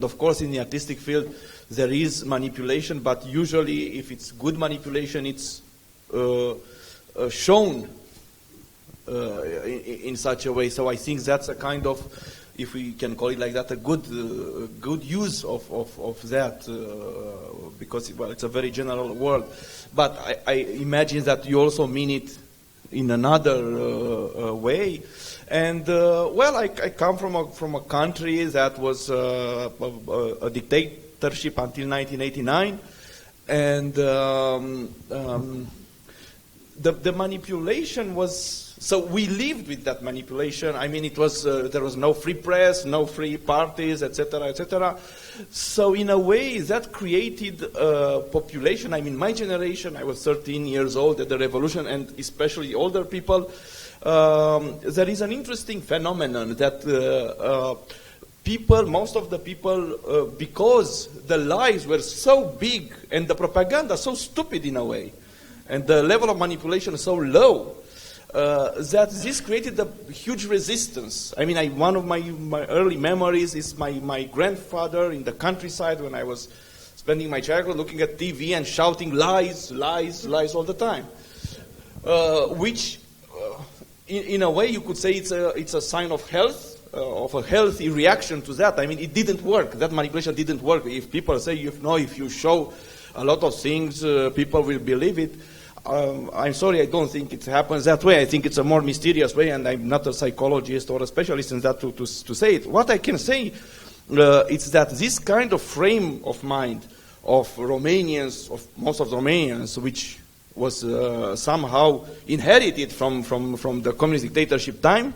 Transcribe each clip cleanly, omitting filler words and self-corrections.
Of course, in the artistic field, there is manipulation, but usually, if it's good manipulation, it's shown in such a way. So I think that's a kind of, if we can call it like that, a good use of that, because, well, it's a very general word. But I imagine that you also mean it in another way. And well, I come from a country that was a dictatorship until 1989, and the manipulation was. So we lived with that manipulation. I mean, it was there was no free press, no free parties, etc., etc. So in a way, that created a population. I mean, my generation, I was 13 years old at the revolution, and especially older people. There is an interesting phenomenon that most of the people, because the lies were so big and the propaganda so stupid in a way, and the level of manipulation so low, that this created a huge resistance. I mean, one of my early memories is my grandfather in the countryside when I was spending my childhood looking at TV and shouting lies, lies, lies all the time, which in a way you could say it's a sign of health, of a healthy reaction to that. I mean, it didn't work. That manipulation didn't work. If people say, if you show a lot of things, people will believe it. I'm sorry, I don't think it happens that way. I think it's a more mysterious way, and I'm not a psychologist or a specialist in that to say it. What I can say is that this kind of frame of mind of Romanians, of most of the Romanians, which was somehow inherited from the communist dictatorship time,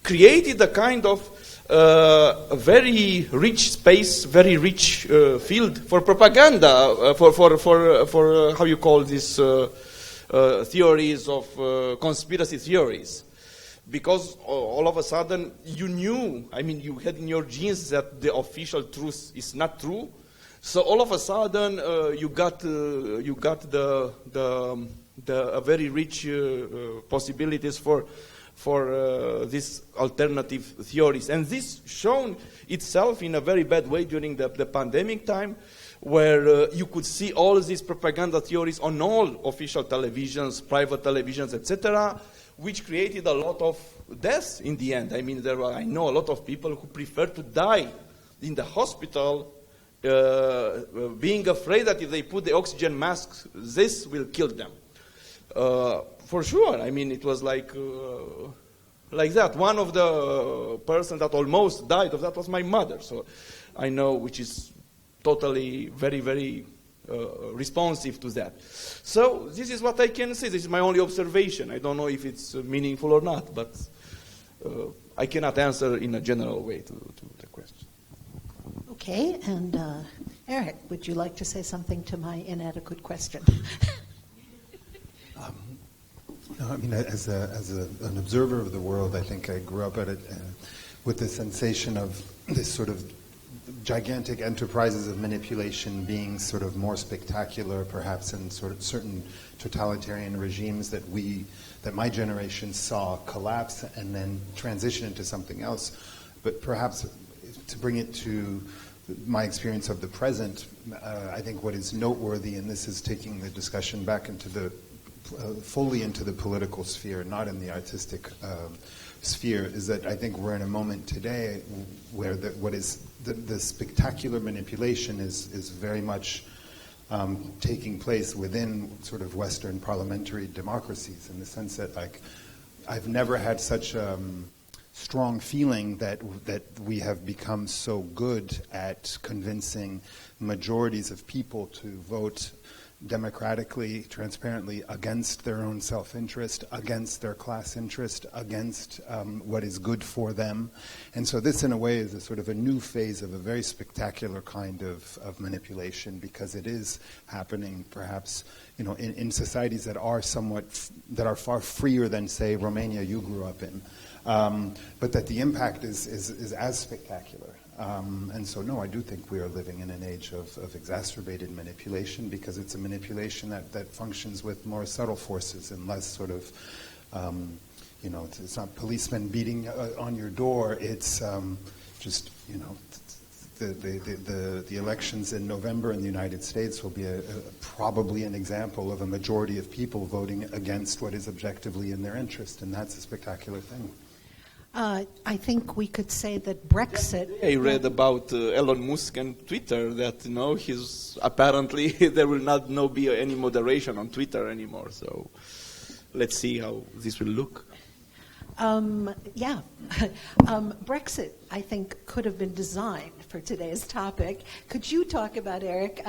created a kind of a very rich space, very rich field for propaganda, for how you call this, theories of conspiracy theories. Because all of a sudden you knew, I mean, you had in your genes that the official truth is not true. So all of a sudden you got the very rich possibilities for these alternative theories, and this shown itself in a very bad way during the pandemic time, where you could see all these propaganda theories on all official televisions, private televisions, etc., which created a lot of deaths in the end. I mean, I know a lot of people who prefer to die in the hospital, being afraid that if they put the oxygen masks, this will kill them. For sure. I mean, it was like that. One of the persons that almost died of that was my mother. So I know, which is totally very, very responsive to that. So this is what I can say. This is my only observation. I don't know if it's meaningful or not, but I cannot answer in a general way to the question. Okay, and Eric, would you like to say something to my inadequate question? No, I mean, as an observer of the world, I think I grew up with the sensation of this sort of gigantic enterprises of manipulation being sort of more spectacular, perhaps, in sort of certain totalitarian regimes that my generation saw collapse and then transition into something else. But perhaps to bring it to my experience of the present, I think what is noteworthy, and this is taking the discussion back into fully into the political sphere, not in the artistic sphere, is that I think we're in a moment today where the spectacular manipulation is very much taking place within sort of Western parliamentary democracies, in the sense that, like, I've never had such strong feeling that we have become so good at convincing majorities of people to vote democratically, transparently, against their own self-interest, against their class interest, against what is good for them. And so this, in a way, is a sort of a new phase of a very spectacular kind of manipulation, because it is happening, perhaps, in societies that are far freer than, say, Romania you grew up in. But that the impact is as spectacular. And so, no, I do think we are living in an age of exacerbated manipulation, because it's a manipulation that functions with more subtle forces and less sort of, it's not policemen beating on your door. It's just, the elections in November in the United States will be probably an example of a majority of people voting against what is objectively in their interest, and that's a spectacular thing. I think we could say that Brexit... I read about Elon Musk and Twitter that, he's apparently there will not be any moderation on Twitter anymore. So let's see how this will look. Brexit, I think, could have been designed for today's topic. Could you talk about, Eric,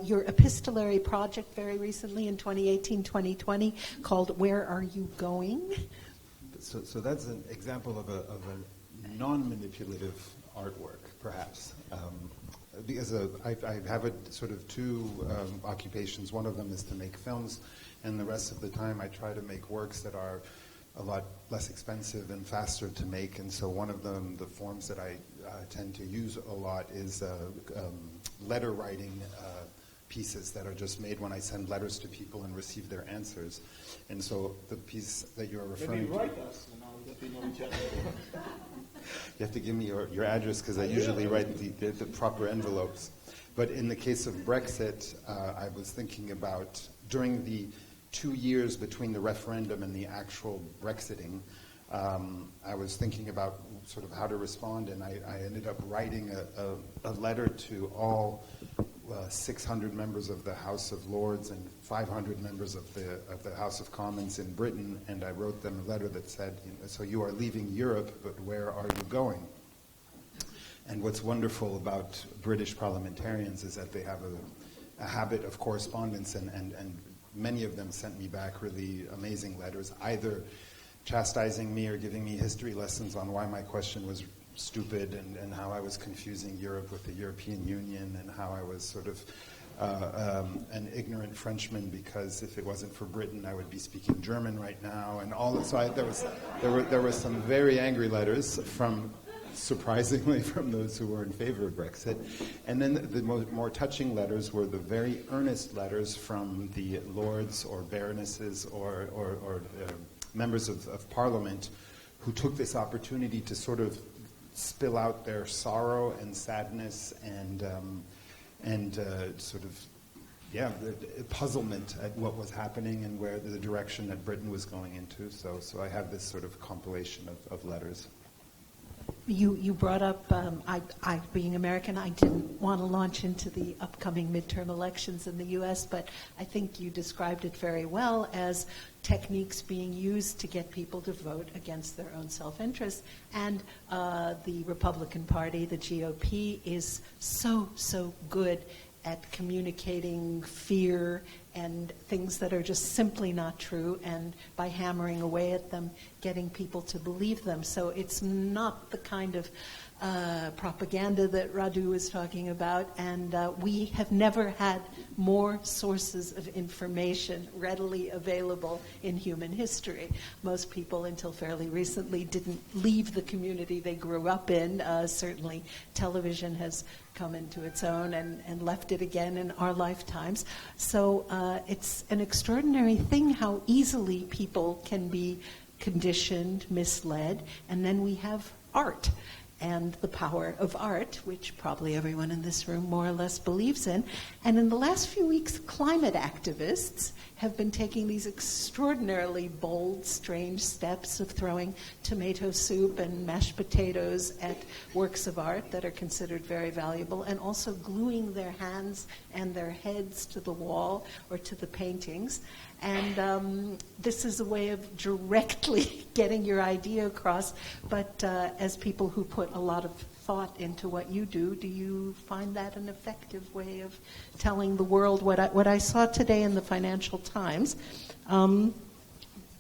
your epistolary project very recently in 2018-2020 called Where Are You Going? So that's an example of a non-manipulative artwork, perhaps. Because I have sort of two occupations. One of them is to make films, and the rest of the time I try to make works that are a lot less expensive and faster to make. And so one of them, the forms that I tend to use a lot is letter writing pieces that are just made when I send letters to people and receive their answers. And so the piece that you're referring to... Maybe write us, that we know each other. You have to give me your address because I usually write the proper envelopes. But in the case of Brexit, I was thinking about, during the 2 years between the referendum and the actual Brexiting, I was thinking about sort of how to respond, and I ended up writing a letter to all 600 members of the House of Lords and 500 members of the House of Commons in Britain, and I wrote them a letter that said, so you are leaving Europe, but where are you going? And what's wonderful about British parliamentarians is that they have a habit of correspondence, and many of them sent me back really amazing letters, either chastising me or giving me history lessons on why my question was stupid and how I was confusing Europe with the European Union and how I was sort of an ignorant Frenchman because if it wasn't for Britain I would be speaking German right now and all. So there were some very angry letters surprisingly from those who were in favor of Brexit. And then the more touching letters were the very earnest letters from the lords or baronesses or members of Parliament who took this opportunity to sort of spill out their sorrow and sadness and sort of, puzzlement at what was happening and where the direction that Britain was going into. So I have this sort of compilation of letters. You brought up, I being American, I didn't want to launch into the upcoming midterm elections in the U.S., but I think you described it very well as techniques being used to get people to vote against their own self-interest. And the Republican Party, the GOP, is so good at communicating fear and things that are just simply not true, and by hammering away at them, getting people to believe them. So it's not the kind of propaganda that Radu was talking about, and we have never had more sources of information readily available in human history. Most people, until fairly recently, didn't leave the community they grew up in. Certainly television has come into its own and left it again in our lifetimes. So it's an extraordinary thing how easily people can be conditioned, misled, and then we have art and the power of art, which probably everyone in this room more or less believes in. And in the last few weeks, climate activists have been taking these extraordinarily bold, strange steps of throwing tomato soup and mashed potatoes at works of art that are considered very valuable, and also gluing their hands and their heads to the wall or to the paintings. And this is a way of directly getting your idea across. But as people who put a lot of thought into what you do you find that an effective way of telling the world what I saw today in the Financial Times?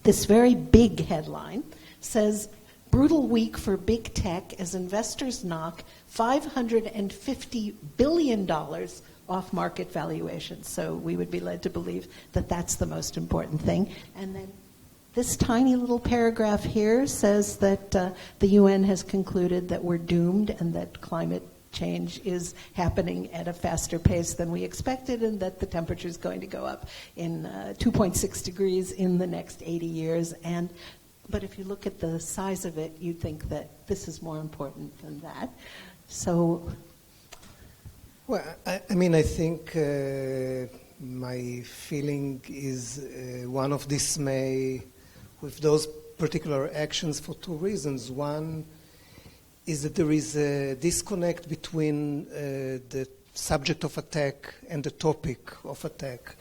This very big headline says, "Brutal week for big tech as investors knock $550 billion off market valuations." So we would be led to believe that that's the most important thing. And then this tiny little paragraph here says that the UN has concluded that we're doomed and that climate change is happening at a faster pace than we expected, and that the temperature is going to go up in 2.6 degrees in the next 80 years. But if you look at the size of it, you'd think that this is more important than that. So Well, I mean, I think my feeling is one of dismay with those particular actions for two reasons. One is that there is a disconnect between the subject of attack and the topic of attack.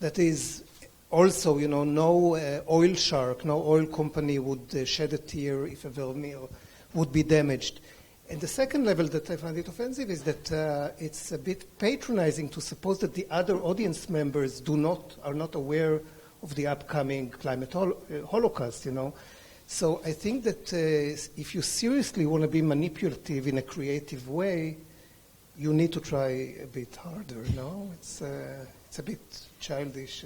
That is also, no oil shark, no oil company would shed a tear if a Vermeer would be damaged. And the second level that I find it offensive is that it's a bit patronizing to suppose that the other audience members are not aware of the upcoming climate holocaust, So I think that if you seriously want to be manipulative in a creative way, you need to try a bit harder, It's a bit childish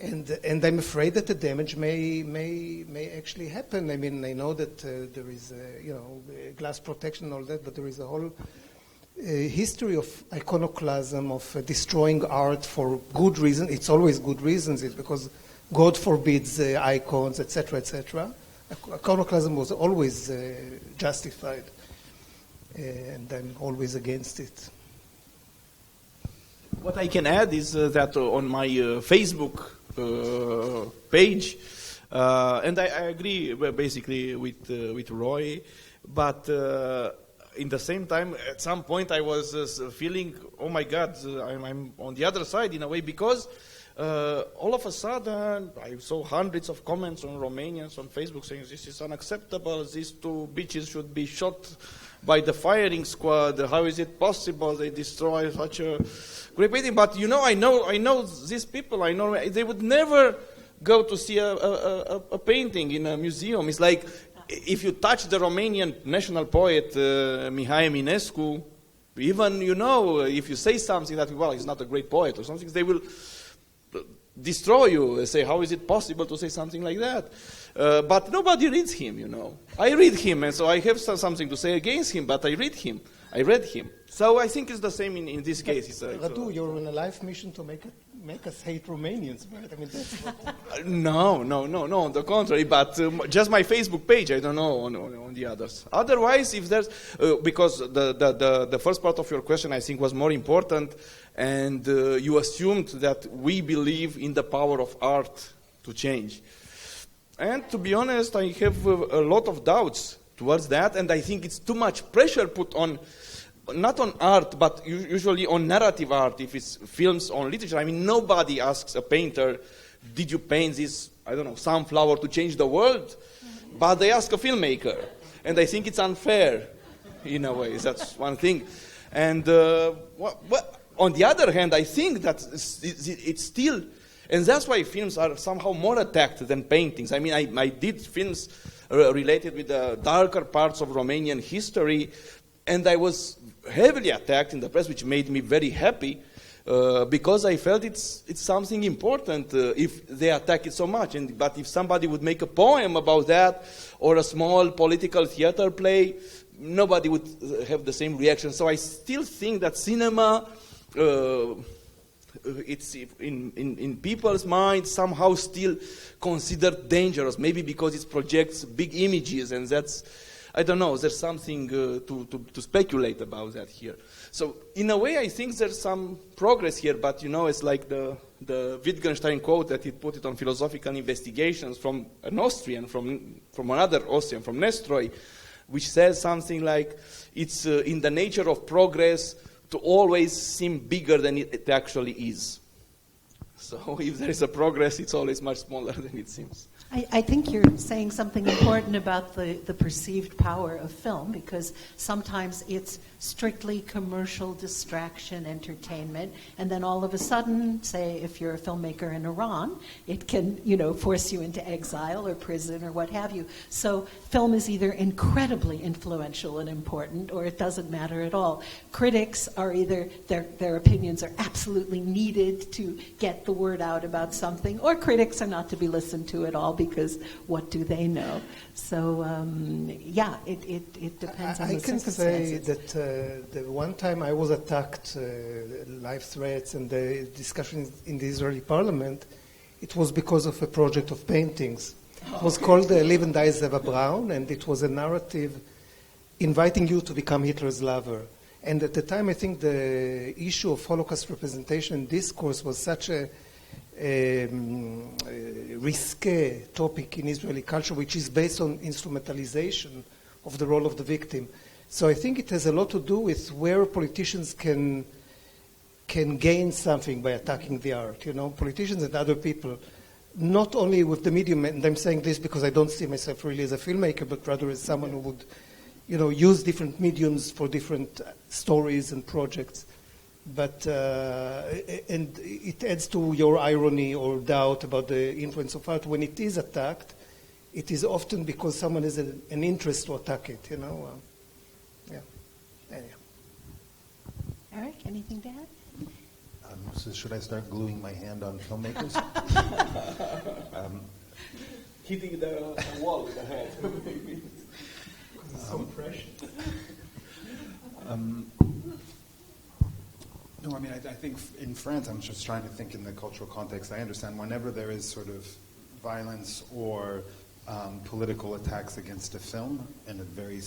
and I'm afraid that the damage may actually happen. I mean, I know that there is, glass protection and all that, but there is a whole history of iconoclasm, of destroying art for good reasons. It's always good reasons. It's because God forbids icons, etc., etc. Iconoclasm was always justified, and I'm always against it. What I can add is that on my Facebook page, and I agree basically with Roee, but in the same time, at some point I was feeling, oh my God, I'm on the other side in a way, because all of a sudden I saw hundreds of comments on Romanians on Facebook saying this is unacceptable, these two beaches should be shot by the firing squad, how is it possible they destroy such a great painting? But I know these people, I know they would never go to see a painting in a museum. It's like if you touch the Romanian national poet Mihai Eminescu, even if you say something that, well, he's not a great poet or something, they will destroy you. They say, how is it possible to say something like that? But nobody reads him, I read him, and so I have something to say against him, but I read him. So I think it's the same in this case. Radu, you're on a life mission to make us hate Romanians, right? I mean, that's what... No, on the contrary, but just my Facebook page, I don't know on the others. Otherwise, if there's, because the first part of your question I think was more important, and you assumed that we believe in the power of art to change. And to be honest, I have a lot of doubts towards that, and I think it's too much pressure put on, not on art, but usually on narrative art, if it's films or literature. I mean, nobody asks a painter, did you paint this, sunflower to change the world? But they ask a filmmaker, and I think it's unfair, in a way. That's one thing. And on the other hand, I think that it's still... And that's why films are somehow more attacked than paintings. I mean, I did films related with the darker parts of Romanian history, and I was heavily attacked in the press, which made me very happy, because I felt it's something important if they attack it so much. But if somebody would make a poem about that, or a small political theater play, nobody would have the same reaction. So I still think that cinema... it's in people's minds somehow still considered dangerous, maybe because it projects big images, and that's, I don't know, there's something to speculate about that here. So in a way I think there's some progress here, but it's like the Wittgenstein quote that he put it on philosophical investigations from an Austrian, from another Austrian, from Nestroy, which says something like, it's in the nature of progress to always seem bigger than it actually is. So if there is a progress, it's always much smaller than it seems. I think you're saying something important about the perceived power of film, because sometimes it's strictly commercial distraction, entertainment, and then all of a sudden, say if you're a filmmaker in Iran, it can, force you into exile or prison or what have you. So film is either incredibly influential and important, or it doesn't matter at all. Critics are either, their opinions are absolutely needed to get the word out about something, or critics are not to be listened to at all, because what do they know? So, it depends on the circumstances. I can say that the one time I was attacked, life threats and the discussion in the Israeli parliament, it was because of a project of paintings. It was called Live and Die Zeva Brown, and it was a narrative inviting you to become Hitler's lover. And at the time, I think the issue of Holocaust representation and discourse was such a risque topic in Israeli culture, which is based on instrumentalization of the role of the victim. So I think it has a lot to do with where politicians can gain something by attacking the art. You know, politicians and other people, not only with the medium, and I'm saying this because I don't see myself really as a filmmaker, but rather as someone who would, use different mediums for different stories and projects. But and it adds to your irony or doubt about the influence of art. When it is attacked, it is often because someone has an interest to attack it. Yeah. Anyhow. Eric, anything to add? So should I start gluing my hand on filmmakers? Hitting the wall with the head. So precious. No, I mean, I think in France, I'm just trying to think in the cultural context. I understand whenever there is sort of violence or political attacks against a film in a very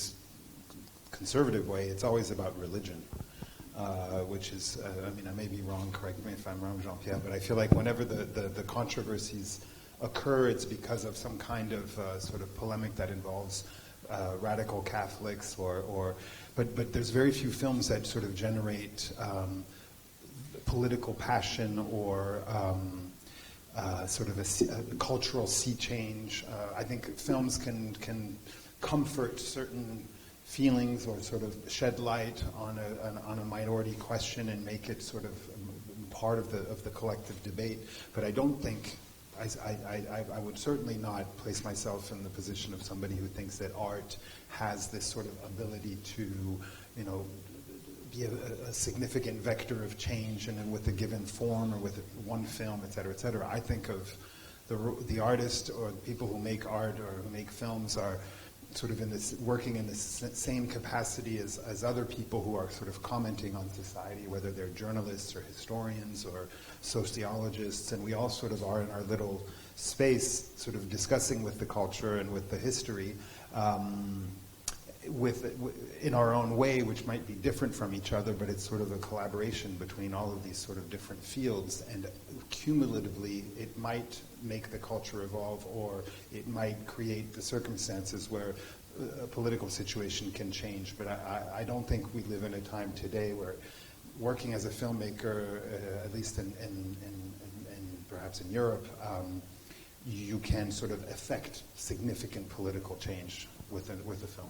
conservative way, it's always about religion, which is, I may be wrong, correct me if I'm wrong, Jean-Pierre, but I feel like whenever the controversies occur, it's because of some kind of sort of polemic that involves radical Catholics but there's very few films that sort of generate political passion or sort of a cultural sea change. I think films can comfort certain feelings or sort of shed light on a minority question and make it sort of part of the collective debate. But I don't think I would certainly not place myself in the position of somebody who thinks that art has this sort of ability to, be a significant vector of change and then with a given form or with one film, et cetera, et cetera. I think of the artist or the people who make art or who make films are sort of working in the same capacity as other people who are sort of commenting on society, whether they're journalists or historians or sociologists, and we all sort of are in our little space sort of discussing with the culture and with the history in our own way, which might be different from each other, but it's sort of a collaboration between all of these sort of different fields, and cumulatively it might make the culture evolve, or it might create the circumstances where a political situation can change. But I don't think we live in a time today where working as a filmmaker, at least in perhaps in Europe, you can sort of affect significant political change with a film.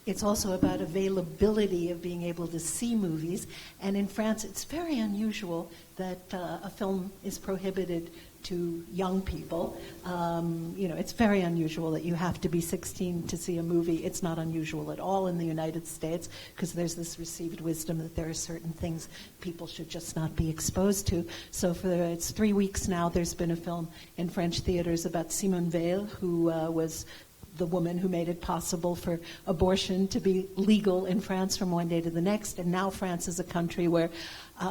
It's also about availability of being able to see movies, and in France it's very unusual that a film is prohibited to young people. It's very unusual that you have to be 16 to see a movie. It's not unusual at all in the United States because there's this received wisdom that there are certain things people should just not be exposed to. So it's 3 weeks now, there's been a film in French theaters about Simone Veil, who was the woman who made it possible for abortion to be legal in France from one day to the next. And now France is a country where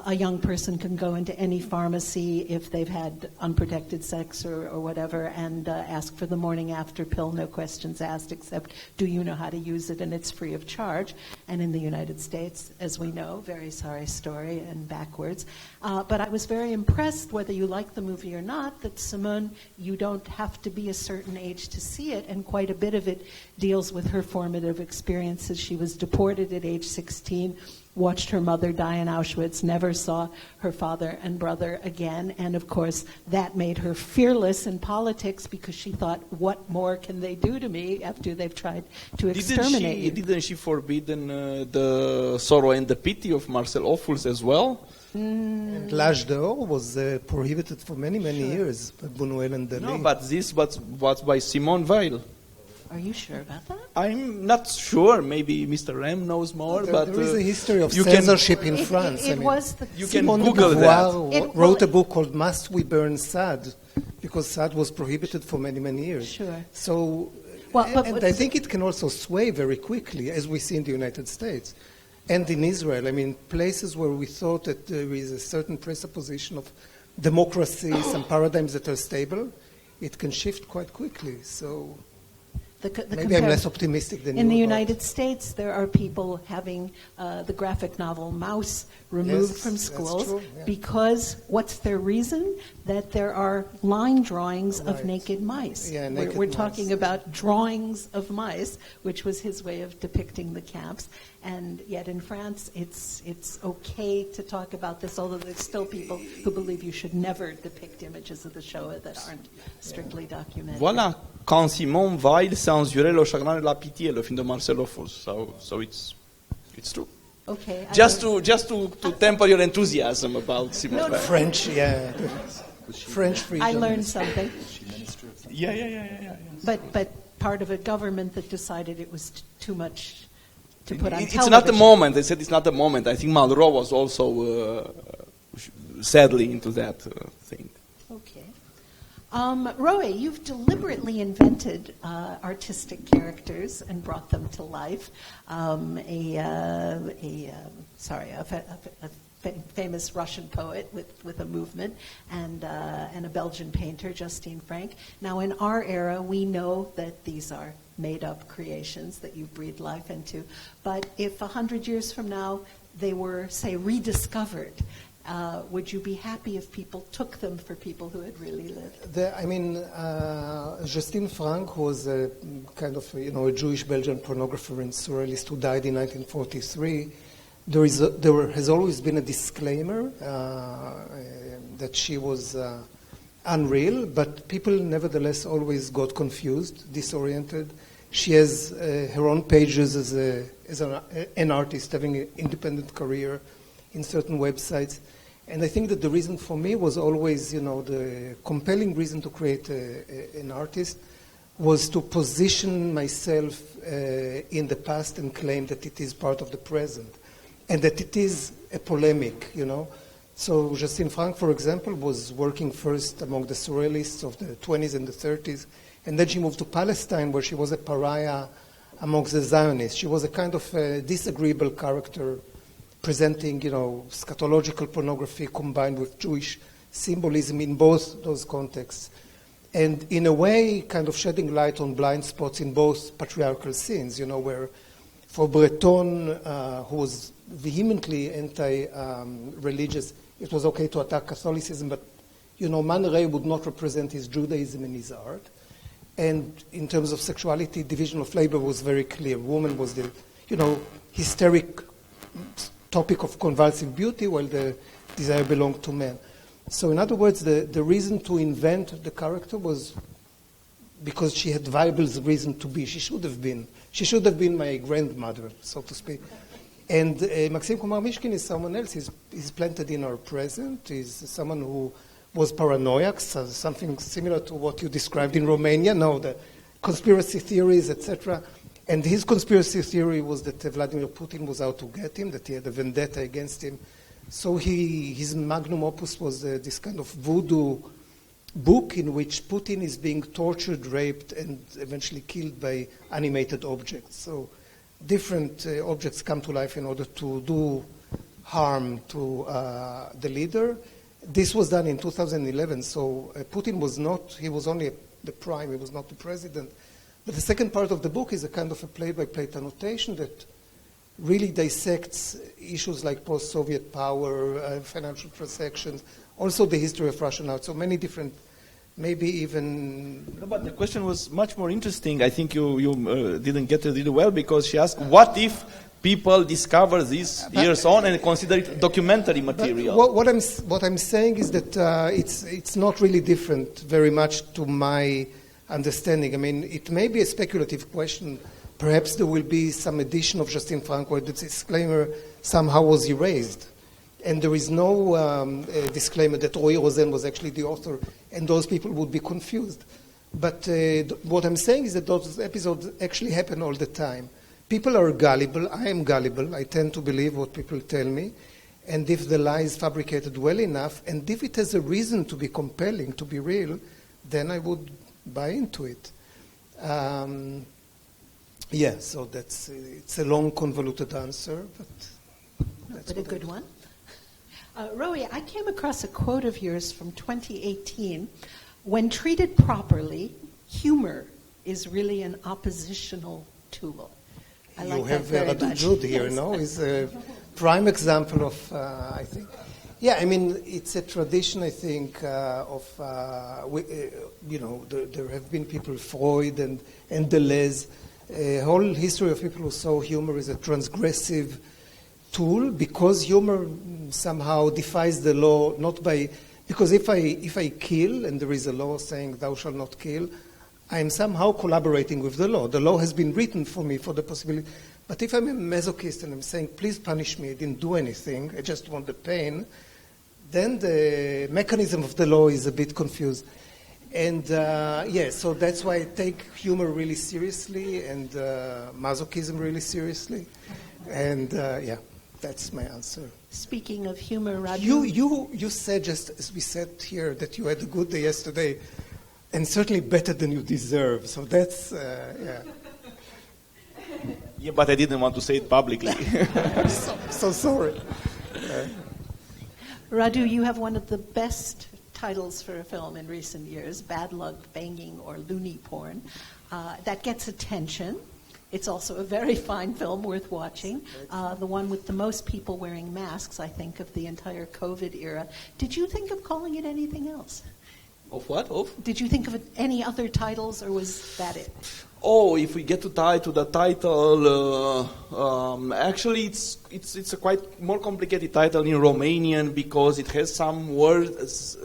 a young person can go into any pharmacy if they've had unprotected sex or whatever and ask for the morning after pill, no questions asked, except do you know how to use it, and it's free of charge. And in the United States, as we know, very sorry story and backwards. But I was very impressed, whether you like the movie or not, that Simone, you don't have to be a certain age to see it, and quite a bit of it deals with her formative experiences. She was deported at age 16, watched her mother die in Auschwitz, never saw her father and brother again, and of course that made her fearless in politics because she thought, what more can they do to me after they've tried to exterminate you? Didn't she forbidden the sorrow and the pity of Marcel Ophuls as well? And L'Âge d'Or was prohibited for many years by Buñuel and Dalí. No, but this was by Simone Weil. Are you sure about that? I'm not sure. Maybe Mr. Rem knows more. There is a history of censorship in France. You can Simone Google de that. Beauvoir wrote a book called Must We Burn Sade? Because Sade was prohibited for many years. Sure. So, and I think it can also sway very quickly, as we see in the United States and in Israel. I mean, places where we thought that there is a certain presupposition of democracy, some paradigms that are stable, it can shift quite quickly. Maybe I'm less optimistic than you. In the United States, there are people having the graphic novel Mouse removed from schools because what's their reason? That there are line drawings of naked mice. Yeah, we're talking about drawings of mice, which was his way of depicting the camps. And yet in France, it's okay to talk about this, although there's still people who believe you should never depict images of the Shoah that aren't strictly documented. Voilà, quand Simon Weil censurait Le Chagrin et la Pitié, le film de Marcelo Fus. So it's true. Okay. Just to temper your enthusiasm about Simon Weil. French, yeah. French freedom. I learned something. Yeah. But part of a government that decided it was too much to put on television. It's not the moment. They said it's not the moment. I think Malraux was also sadly into that thing. Okay. Roee, you've deliberately invented artistic characters and brought them to life. A famous Russian poet with a movement, and a Belgian painter, Justine Frank. Now, in our era, we know that these are made-up creations that you breathe life into. But if 100 years from now they were, say, rediscovered, would you be happy if people took them for people who had really lived? Justine Frank was a kind of a Jewish Belgian pornographer and surrealist who died in 1943. There has always been a disclaimer that she was unreal, but people nevertheless always got confused, disoriented. She has her own pages as an artist, having an independent career in certain websites. And I think that the reason for me was always, the compelling reason to create an artist was to position myself in the past and claim that it is part of the present. And that it is a polemic, So Justine Frank, for example, was working first among the surrealists of the 20s and the 30s, and then she moved to Palestine, where she was a pariah amongst the Zionists. She was a kind of disagreeable character, presenting, scatological pornography combined with Jewish symbolism in both those contexts. And in a way, kind of shedding light on blind spots in both patriarchal scenes, where for Breton, who was vehemently anti-religious, it was okay to attack Catholicism, but, Man Ray would not represent his Judaism in his art. And in terms of sexuality, division of labor was very clear. Woman was the, hysteric topic of convulsive beauty, while the desire belonged to men. So in other words, the reason to invent the character was because she had viable reason to be. She should have been my grandmother, so to speak. And Maxim Kumar-Mishkin is someone else. He's planted in our present. He's someone who was paranoiac, so something similar to what you described in Romania. No, the conspiracy theories, etc. And his conspiracy theory was that Vladimir Putin was out to get him, that he had a vendetta against him. So his magnum opus was this kind of voodoo book in which Putin is being tortured, raped, and eventually killed by animated objects. So different objects come to life in order to do harm to the leader. This was done in 2011, so Putin he was only the prime, he was not the president. But the second part of the book is a kind of a play-by-play annotation that really dissects issues like post-Soviet power, financial transactions, also the history of Russian art. So many different, maybe even... No, but the question was much more interesting. I think you didn't get it really well, because she asked, what if people discover this years on and consider it documentary material? What I'm saying is that it's not really different very much to my understanding. I mean, it may be a speculative question. Perhaps there will be some edition of Justine Frank where the disclaimer somehow was erased. And there is no disclaimer that Rosen was actually the author, and those people would be confused. But what I'm saying is that those episodes actually happen all the time. People are gullible. I am gullible. I tend to believe what people tell me. And if the lie is fabricated well enough, and if it has a reason to be compelling, to be real, then I would buy into it. So it's a long, convoluted answer, but that's a good one. Roee, I came across a quote of yours from 2018. When treated properly, humor is really an oppositional tool. I You like that have very Radu much. Jude here, Yes. no? Is a prime example of, I think. Yeah, I mean, it's a tradition, I think, of, there have been people, Freud and Deleuze, a whole history of people who saw humor as a transgressive tool because humor somehow defies the law, not by, because if I kill and there is a law saying thou shalt not kill, I am somehow collaborating with the law. The law has been written for me for the possibility. But if I'm a masochist and I'm saying, please punish me, I didn't do anything, I just want the pain, then the mechanism of the law is a bit confused. And so that's why I take humor really seriously and masochism really seriously. And that's my answer. Speaking of humor, Radu. You said, just as we said here, that you had a good day yesterday, and certainly better than you deserve. So that's, Yeah, but I didn't want to say it publicly. so sorry. Radu, you have one of the best titles for a film in recent years, Bad Luck, Banging, or Loony Porn. That gets attention. It's also a very fine film worth watching. The one with the most people wearing masks, I think, of the entire COVID era. Did you think of calling it anything else? Of what? Of? Did you think of any other titles, or was that it? Oh, if we get to the title, actually it's a quite more complicated title in Romanian because it has some words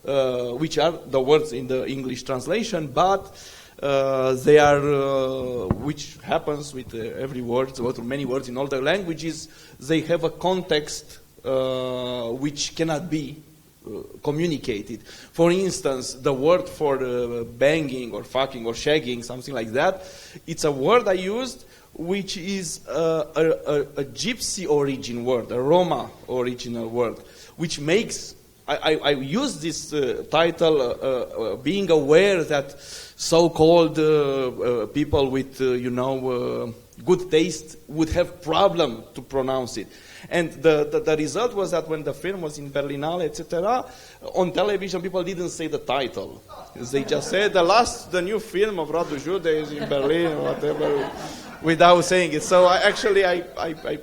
which are the words in the English translation, but they are, which happens with every word, with many words in all the languages, they have a context which cannot be communicated. For instance, the word for banging or fucking or shagging, something like that, it's a word I used which is a gypsy origin word, a Roma original word, which makes, I use this title being aware that so-called people with, good taste would have problem to pronounce it. And the result was that when the film was in Berlinale, etc., on television people didn't say the title. They just said the new film of Radu Jude is in Berlin or whatever, without saying it. So I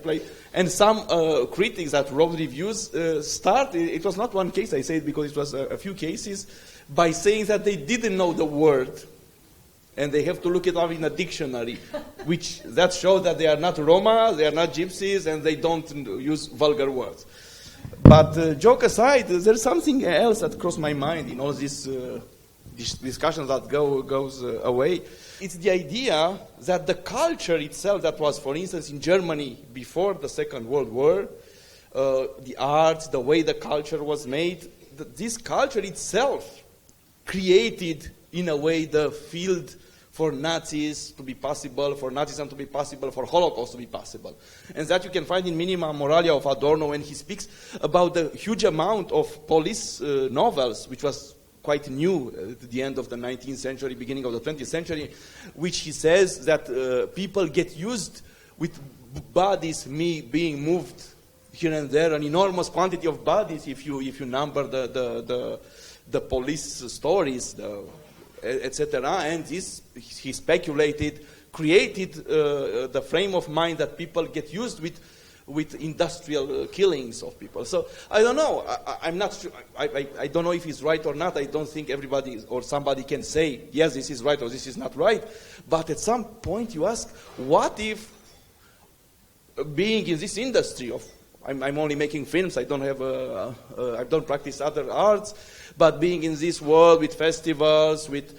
played. And some critics that wrote reviews it was not one case, I say it because it was a few cases, by saying that they didn't know the word. And they have to look it up in a dictionary, which that shows that they are not Roma, they are not gypsies, and they don't use vulgar words. But joke aside, there's something else that crossed my mind in all these discussions that goes away. It's the idea that the culture itself that was, for instance, in Germany before the Second World War, the arts, the way the culture was made, this culture itself created, in a way, the field for Nazis to be possible, for Nazism to be possible, for Holocaust to be possible. And that you can find in Minima Moralia of Adorno when he speaks about the huge amount of police novels, which was quite new at the end of the 19th century, beginning of the 20th century, which he says that people get used with bodies being moved here and there, an enormous quantity of bodies if you number the police stories, etc. And this, he speculated, created the frame of mind that people get used with industrial killings of people. So I don't know. I'm not sure. I don't know if he's right or not. I don't think everybody or somebody can say, yes, this is right or this is not right. But at some point you ask, what if being in this industry of, I'm only making films, I don't practice other arts, but being in this world with festivals, with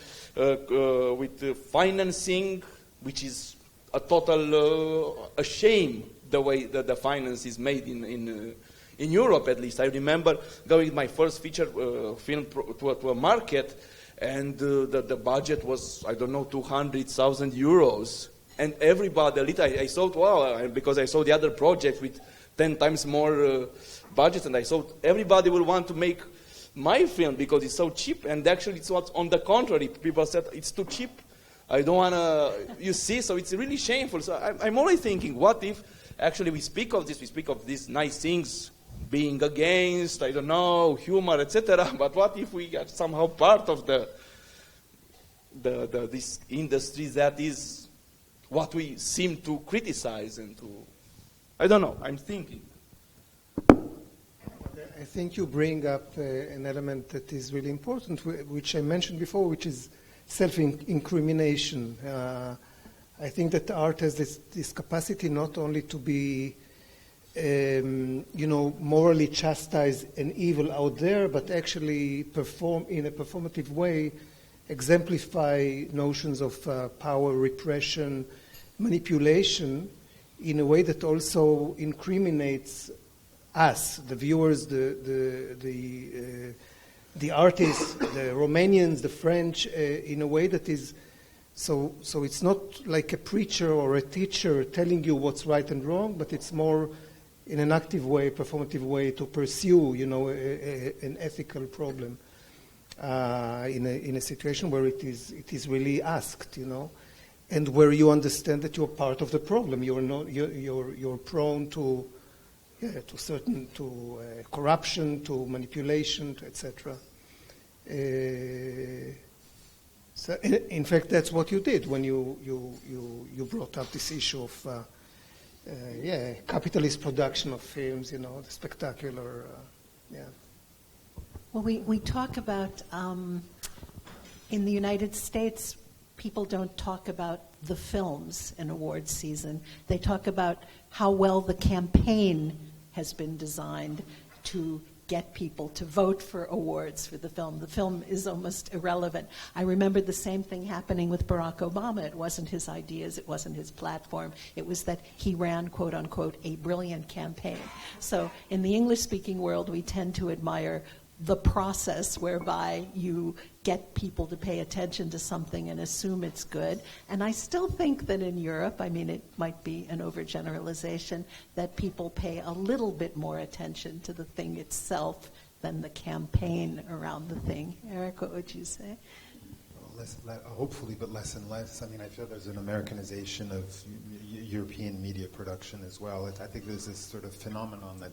financing, which is a total a shame, the way that the finance is made in Europe, at least. I remember going with my first feature film to a market, and the budget was, 200,000 euros. And everybody, I thought, wow, because I saw the other project with 10 times more budget, and I thought everybody will want to make my film because it's so cheap. And actually, it's what's on the contrary. People said it's too cheap. I don't want to. You see, so it's really shameful. So I'm always thinking, what if actually we speak of these nice things, being against, humor, etc. But what if we are somehow part of this industry that is what we seem to criticize and to, I don't know, I'm thinking. I think you bring up an element that is really important, which I mentioned before, which is self-incrimination. I think that art has this capacity not only to be, morally chastise an evil out there, but actually perform in a performative way, exemplify notions of power, repression, manipulation, in a way that also incriminates us, the viewers, the artists, the Romanians, the French, in a way that is so it's not like a preacher or a teacher telling you what's right and wrong, but it's more in an active way, performative way to pursue, an ethical problem in a situation where it is really asked, and where you understand that you're part of the problem. You're prone to corruption, to manipulation, etc. So in fact, that's what you did when you brought up this issue of capitalist production of films, the spectacular, Well, we talk about in the United States, people don't talk about the films in awards season. They talk about how well the campaign has been designed to get people to vote for awards for the film. The film is almost irrelevant. I remember the same thing happening with Barack Obama. It wasn't his ideas, it wasn't his platform. It was that he ran, quote unquote, a brilliant campaign. So in the English-speaking world, we tend to admire the process whereby you get people to pay attention to something and assume it's good. And I still think that in Europe, it might be an overgeneralization, that people pay a little bit more attention to the thing itself than the campaign around the thing. Eric, what would you say? Hopefully, but less and less. I feel there's an Americanization of European media production as well. I think there's this sort of phenomenon that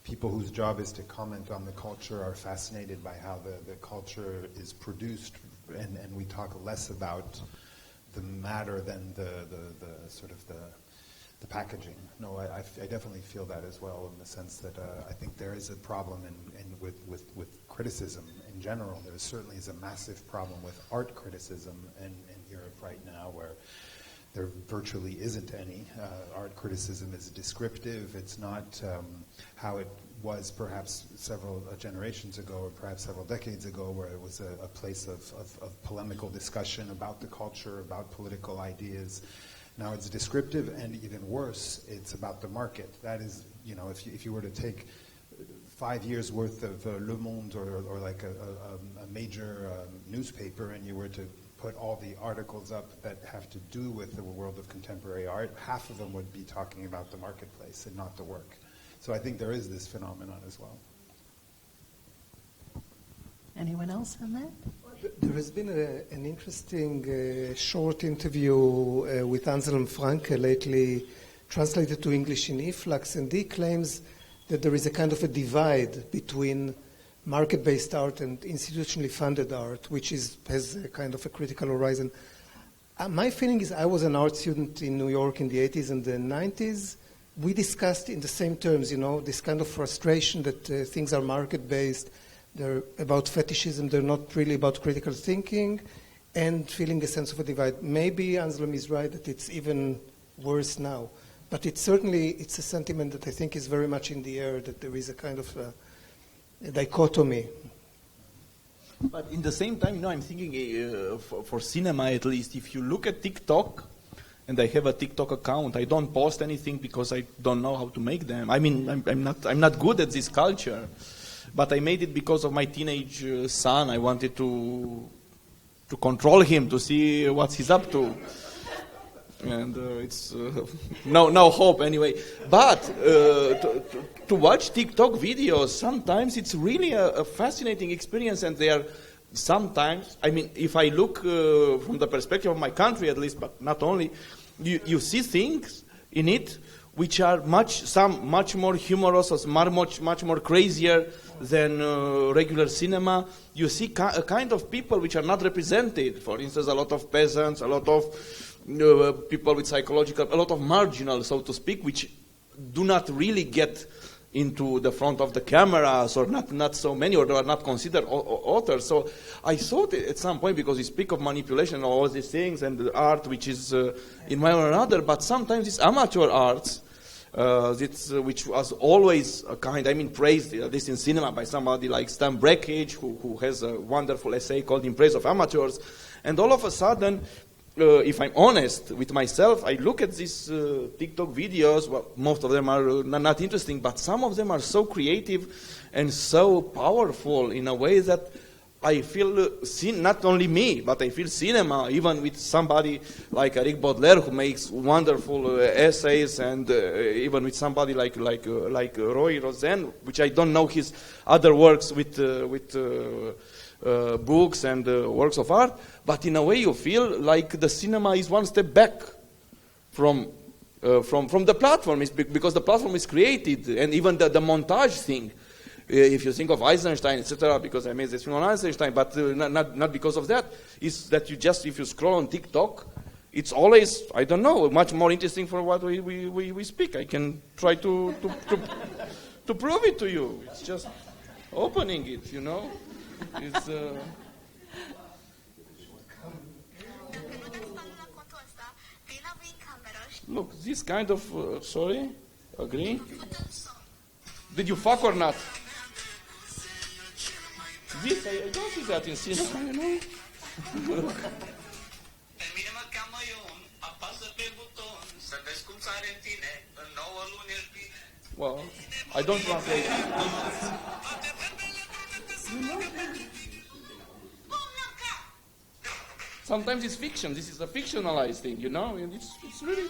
people whose job is to comment on the culture are fascinated by how the culture is produced, and we talk less about the matter than the packaging. No, I definitely feel that as well, in the sense that I think there is a problem with criticism in general. There certainly is a massive problem with art criticism in Europe right now, where there virtually isn't any. Art criticism is descriptive. It's not how it was perhaps several generations ago, or perhaps several decades ago, where it was a place of polemical discussion about the culture, about political ideas. Now it's descriptive, and even worse, it's about the market. That is, if you were to take 5 years worth of Le Monde or like a major newspaper, and you were to put all the articles up that have to do with the world of contemporary art, half of them would be talking about the marketplace and not the work. So I think there is this phenomenon as well. Anyone else on that? There has been an interesting short interview with Anselm Franke lately, translated to English in Influx, and he claims that there is a kind of a divide between market-based art and institutionally funded art, which has a kind of a critical horizon. My feeling is I was an art student in New York in the 80s and the 90s. We discussed in the same terms, this kind of frustration that things are market-based, they're about fetishism, they're not really about critical thinking, and feeling a sense of a divide. Maybe Anselm is right that it's even worse now, but it's a sentiment that I think is very much in the air, that there is a kind of a dichotomy. But in the same time, I'm thinking for cinema at least, if you look at TikTok, and I have a TikTok account, I don't post anything because I don't know how to make them. I'm not good at this culture, but I made it because of my teenage son. I wanted to control him, to see what he's up to. And it's no hope anyway. But to watch TikTok videos, sometimes it's really a fascinating experience, and they are sometimes, if I look from the perspective of my country at least, but not only, you see things in it which are much more humorous, or much more crazier than regular cinema. You see a kind of people which are not represented. For instance, a lot of peasants, a lot of people with psychological, a lot of marginal, so to speak, which do not really get into the front of the cameras, or not so many, or they are not considered authors. So I thought at some point, because we speak of manipulation and all these things, and the art which is in one or another, but sometimes it's amateur arts, which was always a kind, praised, at least in cinema, by somebody like Stan Brakhage, who has a wonderful essay called In Praise of Amateurs. And all of a sudden, if I'm honest with myself, I look at these TikTok videos. Well, most of them are not interesting, but some of them are so creative and so powerful in a way that I feel, not only me, but I feel cinema, even with somebody like Eric Baudelaire, who makes wonderful essays, and even with somebody like Roee, Rosen, which I don't know his other works with books and works of art, but in a way you feel like the cinema is one step back from the platform, because the platform is created, and even the montage thing. If you think of Eisenstein, etc., because I made this film on Eisenstein, but not because of that, is that if you scroll on TikTok, it's always, I don't know, much more interesting for what we speak. I can try to prove it to you. It's just opening it, you know. It's look, this kind of sorry, agree? Did you fuck or not? This, I don't see that in cinema, you know? Well, I don't translate. You know? Sometimes it's fiction. This is a fictionalized thing, you know? And it's really...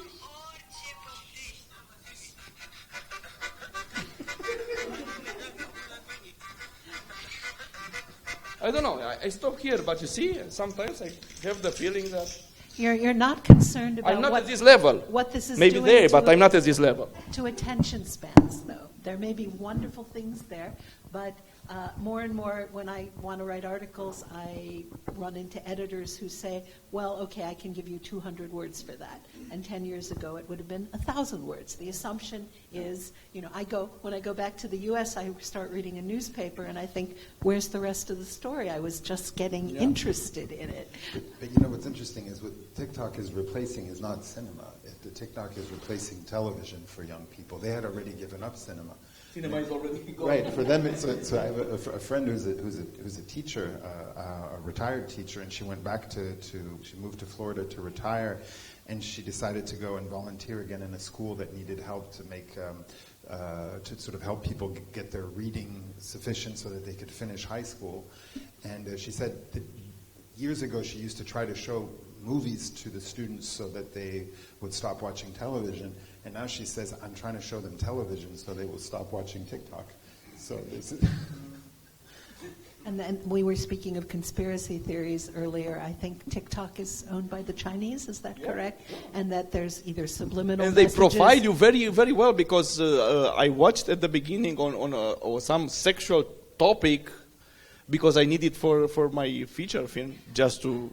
I don't know. I stop here, but you see, sometimes I have the feeling that you're not concerned about I'm not at this level. What this is maybe doing there, but I'm not at this level. To attention spans, though, there may be wonderful things there, but more and more, when I want to write articles, I run into editors who say, well, okay, I can give you 200 words for that. And 10 years ago, it would have been 1,000 words. The assumption is, you know, when I go back to the U.S., I start reading a newspaper, and I think, where's the rest of the story? I was just getting interested in it. But you know what's interesting is what TikTok is replacing is not cinema. The TikTok is replacing television for young people. They had already given up cinema. Cinema is already gone. Right. For them, so I have a friend who's a teacher, a retired teacher, and she went back she moved to Florida to retire, and she decided to go and volunteer again in a school that needed help to make to sort of help people get their reading sufficient so that they could finish high school. And she said that years ago she used to try to show movies to the students so that they would stop watching television. And now she says, I'm trying to show them television so they will stop watching TikTok. So this is... And then we were speaking of conspiracy theories earlier. I think TikTok is owned by the Chinese, is that correct? And that there's either subliminal and they messages... profile you very, very well, because I watched at the beginning on some sexual topic, because I need it for my feature film, just to...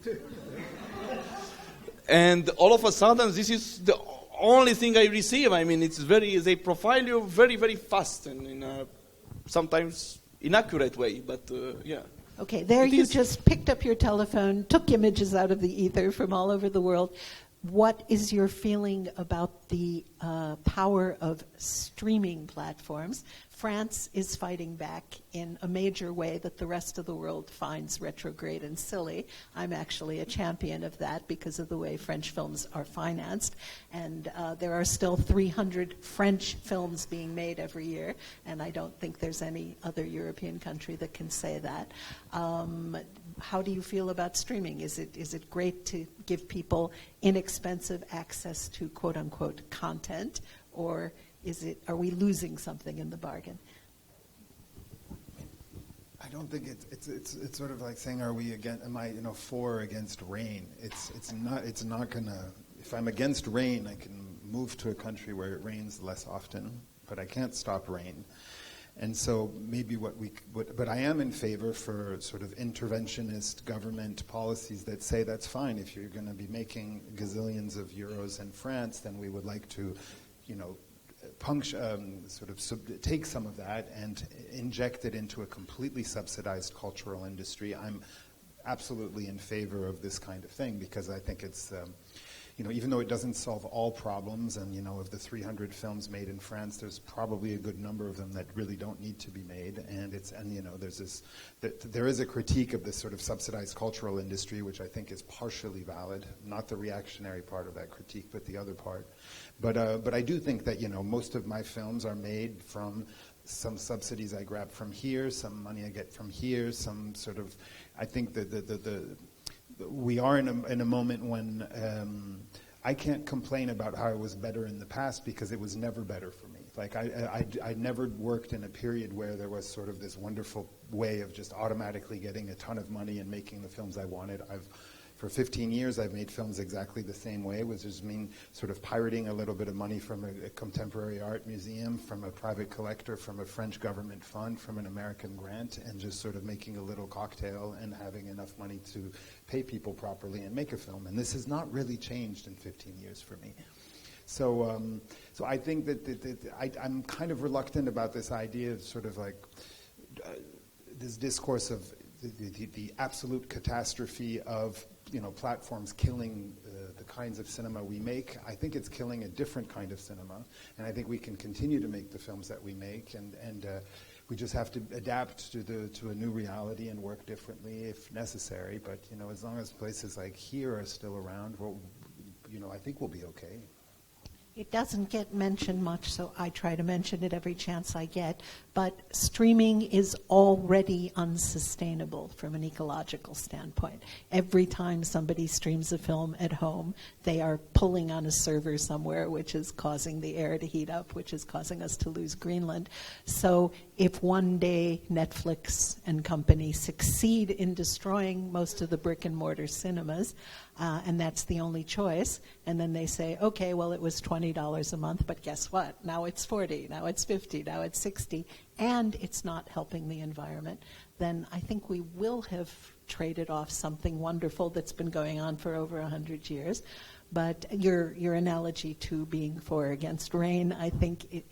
And all of a sudden, this is the only thing I receive. I mean, they profile you very, very fast and in a sometimes inaccurate way, but yeah. Okay, there you just picked up your telephone, took images out of the ether from all over the world. What is your feeling about the power of streaming platforms? France is fighting back in a major way that the rest of the world finds retrograde and silly. I'm actually a champion of that because of the way French films are financed. And there are still 300 French films being made every year, and I don't think there's any other European country that can say that. How do you feel about streaming? Is it great to give people inexpensive access to quote-unquote content, or are we losing something in the bargain? I don't think it's sort of like saying, am I for or against rain? It's not gonna. If I'm against rain, I can move to a country where it rains less often, but I can't stop rain. And so maybe but I am in favor for sort of interventionist government policies that say that's fine. If you're going to be making gazillions of euros in France, then we would like to, take some of that and inject it into a completely subsidized cultural industry. I'm absolutely in favor of this kind of thing because I think it's, even though it doesn't solve all problems, and of the 300 films made in France, there's probably a good number of them that really don't need to be made. There is a critique of this sort of subsidized cultural industry, which I think is partially valid, not the reactionary part of that critique, but the other part. But I do think that most of my films are made from some subsidies I grab from here, some money I get from here, some sort of. I think that we are in a moment when I can't complain about how it was better in the past because it was never better for me. Like I never worked in a period where there was sort of this wonderful way of just automatically getting a ton of money and making the films I wanted. For 15 years, I've made films exactly the same way, which just mean sort of pirating a little bit of money from a contemporary art museum, from a private collector, from a French government fund, from an American grant, and just sort of making a little cocktail and having enough money to pay people properly and make a film. And this has not really changed in 15 years for me. So I think that I'm kind of reluctant about this idea of sort of like this discourse of the absolute catastrophe of platforms killing the kinds of cinema we make. I think it's killing a different kind of cinema, and I think we can continue to make the films that we make, and we just have to adapt to a new reality and work differently if necessary. But as long as places like here are still around, well, I think we'll be okay. It doesn't get mentioned much, so I try to mention it every chance I get. But streaming is already unsustainable from an ecological standpoint. Every time somebody streams a film at home, they are pulling on a server somewhere, which is causing the air to heat up, which is causing us to lose Greenland. So if one day Netflix and company succeed in destroying most of the brick and mortar cinemas, and that's the only choice, and then they say, okay, well, it was $20 a month, but guess what? Now it's $40, now it's $50, now it's $60, and it's not helping the environment, then I think we will have traded off something wonderful that's been going on for over 100 years. But your analogy to being for or against rain, I think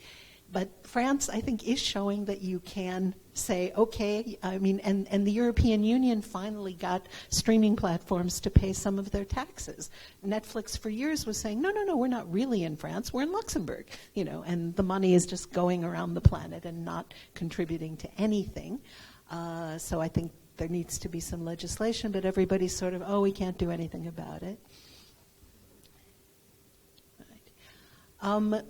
but France, I think, is showing that you can say, okay, and the European Union finally got streaming platforms to pay some of their taxes. Netflix for years was saying, no, we're not really in France, we're in Luxembourg, and the money is just going around the planet and not contributing to anything. So I think there needs to be some legislation, but everybody's sort of, we can't do anything about it.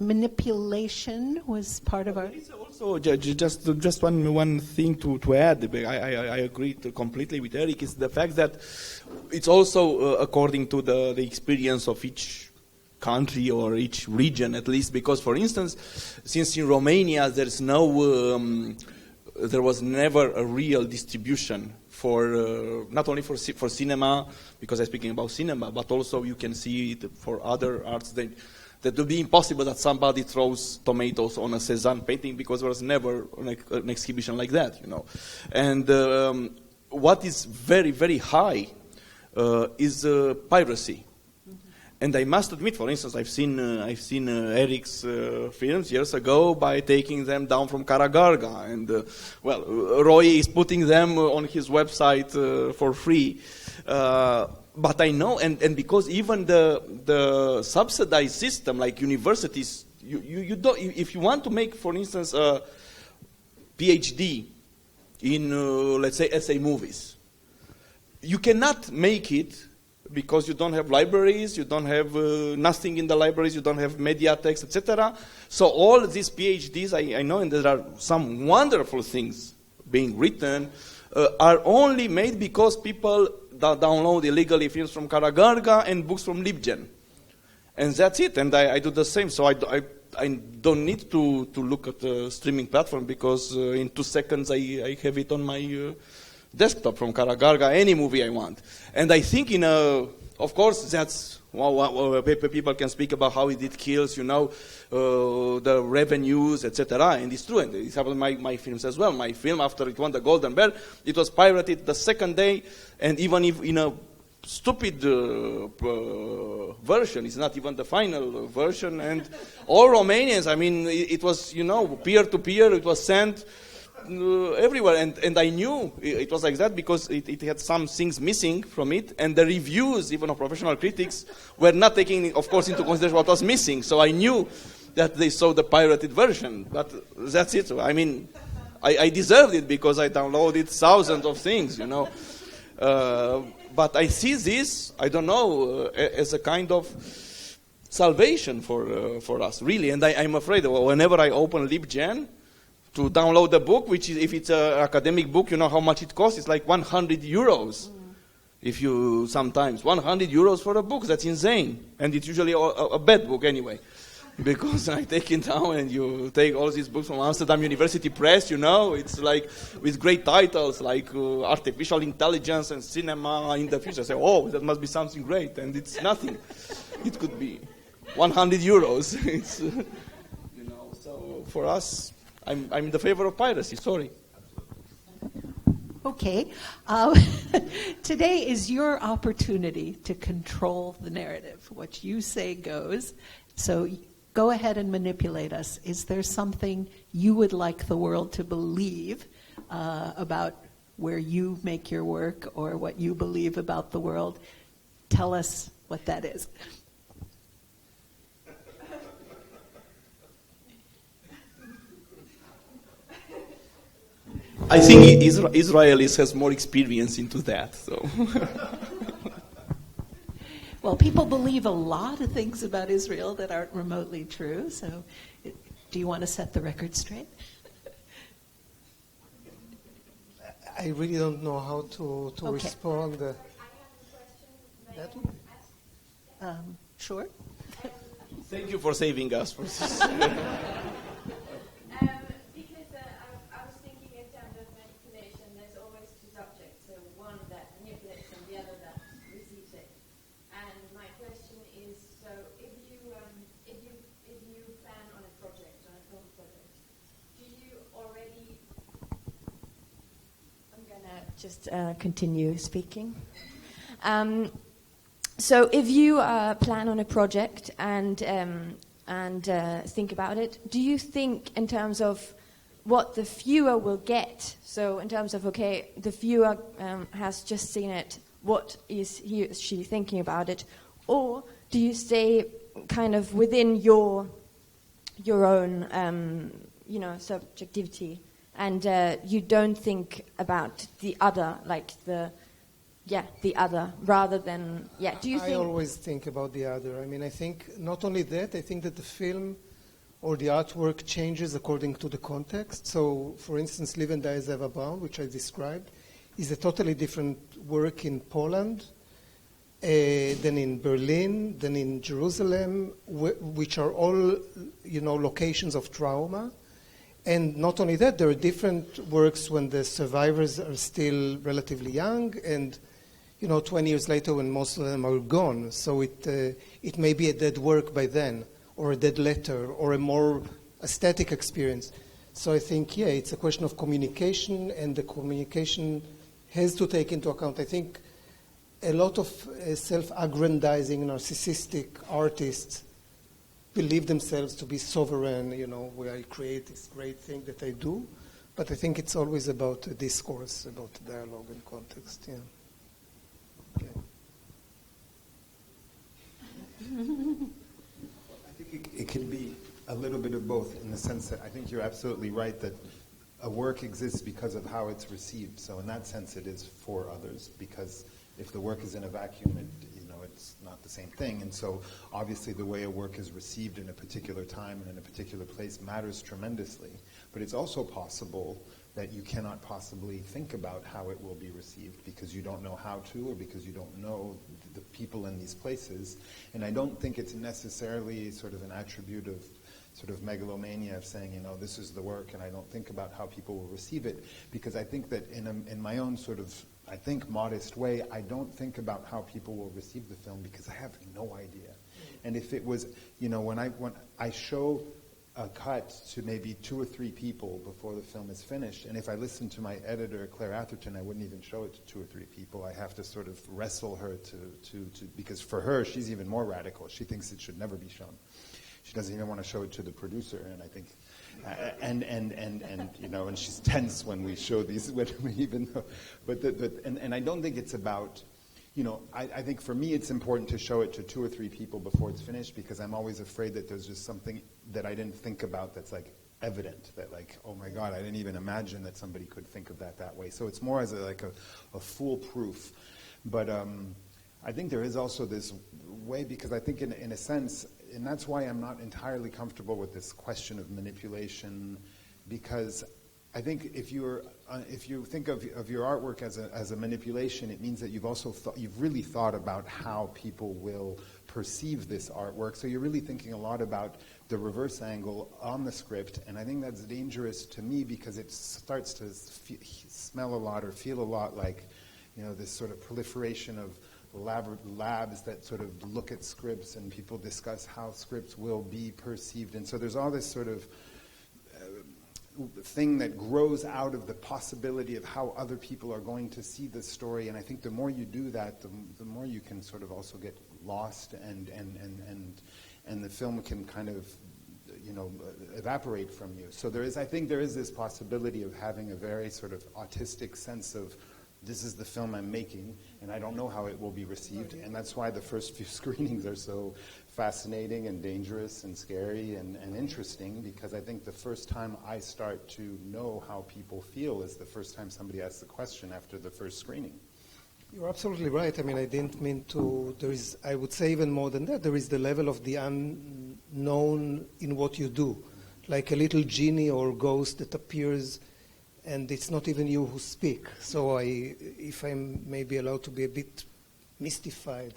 Manipulation was part of our. There is also just one thing to add. I agree completely with Eric. Is the fact that it's also according to the experience of each country or each region, at least. Because, for instance, since in Romania there was never a real distribution for not only for cinema, because I'm speaking about cinema, but also you can see it for other arts. That would be impossible that somebody throws tomatoes on a Cézanne painting because there was never an exhibition like that, And what is very, very high is piracy. Mm-hmm. And I must admit, for instance, I've seen Eric's films years ago by taking them down from Karagarga, and Roee is putting them on his website for free. But I know, and because even the subsidized system, like universities, you don't. If you want to make, for instance, a PhD in, let's say, essay movies, you cannot make it because you don't have libraries, you don't have nothing in the libraries, you don't have mediatheks, etc. So all these PhDs, I know, and there are some wonderful things being written, are only made because people download illegally films from Karagarga and books from Libgen. And that's it, and I do the same. So I don't need to look at the streaming platform because in 2 seconds I have it on my desktop from Karagarga, any movie I want. And I think of course that's People can speak about how it kills, the revenues, etc. And it's true, and it's happened in my films as well. My film, after it won the Golden Bear, it was pirated the second day, and even if in a stupid version, it's not even the final version, and all Romanians, I mean, it was, peer-to-peer, it was sent everywhere, and I knew it was like that because it had some things missing from it, and the reviews, even of professional critics, were not taking, of course, into consideration what was missing. So I knew that they saw the pirated version, but that's it. I mean, I deserved it because I downloaded thousands of things, But I see this, I don't know, as a kind of salvation for us, really. And I'm afraid whenever I open LibGen to download the book, which is, if it's an academic book, you know how much it costs? It's like 100 euros. If you sometimes, 100 euros for a book, that's insane. And it's usually a bad book anyway. Because I take it down and you take all these books from Amsterdam University Press, it's like with great titles like Artificial Intelligence and Cinema in the Future. I say, oh, that must be something great. And it's nothing. It could be 100 euros. It's, so for us, I'm in the favor of piracy, sorry. Okay. Today is your opportunity to control the narrative. What you say goes. So go ahead and manipulate us. Is there something you would like the world to believe about where you make your work or what you believe about the world? Tell us what that is. I think Israelis has more experience into that. So. Well, people believe a lot of things about Israel that aren't remotely true. So, do you want to set the record straight? I really don't know how to respond. I have a question. That would be. Sure. Thank you for saving us for this. Because I was thinking in terms of manipulation, there's always two subjects. So one that manipulates and the other that receives it. And my question is, so if you plan on a project, on a film project, do you already? I'm gonna just continue speaking. So if you plan on a project and think about it, do you think in terms of what the viewer will get? So in terms of, the viewer has just seen it, what is he or she thinking about it? Or do you stay kind of within your own, subjectivity, and you don't think about the other, like the other, rather than, do you think... I always think about the other. I mean, I think not only that, I think that the film or the artwork changes according to the context. So, for instance, Live and Die as Eva Braun, which I described, is a totally different work in Poland than in Berlin, than in Jerusalem, which are all, locations of trauma. And not only that, there are different works when the survivors are still relatively young and 20 years later when most of them are gone. So it may be a dead work by then, or a dead letter, or a more aesthetic experience. So I think, it's a question of communication, and the communication has to take into account, I think, a lot of self-aggrandizing, narcissistic artists believe themselves to be sovereign, where I create this great thing that I do. But I think it's always about discourse, about dialogue and context, Okay. I think it can be a little bit of both, in the sense that I think you're absolutely right that a work exists because of how it's received. So in that sense, it is for others, because if the work is in a vacuum, it's not the same thing. And so obviously the way a work is received in a particular time and in a particular place matters tremendously. But it's also possible that you cannot possibly think about how it will be received because you don't know how to, or because you don't know the people in these places. And I don't think it's necessarily sort of an attribute of sort of megalomania of saying, this is the work, and I don't think about how people will receive it, because I think that in my own sort of I think, modest way, I don't think about how people will receive the film because I have no idea. And if it was, when I show a cut to maybe 2 or 3 people before the film is finished, and if I listen to my editor, Claire Atherton, I wouldn't even show it to 2 or 3 people. I have to sort of wrestle her to because for her, she's even more radical. She thinks it should never be shown. She doesn't even want to show it to the producer, and I think, and she's tense when we show these, even though, but I don't think it's about, I think for me it's important to show it to 2 or 3 people before it's finished because I'm always afraid that there's just something that I didn't think about that's like evident, that like, oh my God, I didn't even imagine that somebody could think of that way. So it's more as a foolproof. But I think there is also this way, because I think in a sense, and that's why I'm not entirely comfortable with this question of manipulation, because I think if you think of your artwork as a manipulation, it means that you've really thought about how people will perceive this artwork. So you're really thinking a lot about the reverse angle on the script, and I think that's dangerous to me because it starts to smell a lot or feel a lot like, this sort of proliferation of labs that sort of look at scripts and people discuss how scripts will be perceived, and so there's all this sort of thing that grows out of the possibility of how other people are going to see the story. And I think the more you do that, the more you can sort of also get lost, and the film can kind of evaporate from you. So I think there is this possibility of having a very sort of autistic sense of, this is the film I'm making, and I don't know how it will be received, and that's why the first few screenings are so fascinating and dangerous and scary and interesting, because I think the first time I start to know how people feel is the first time somebody asks the question after the first screening. You're absolutely right. I mean, I didn't mean to, I would say even more than that, there is the level of the unknown in what you do, like a little genie or ghost that appears and it's not even you who speak. So if I'm maybe allowed to be a bit mystified,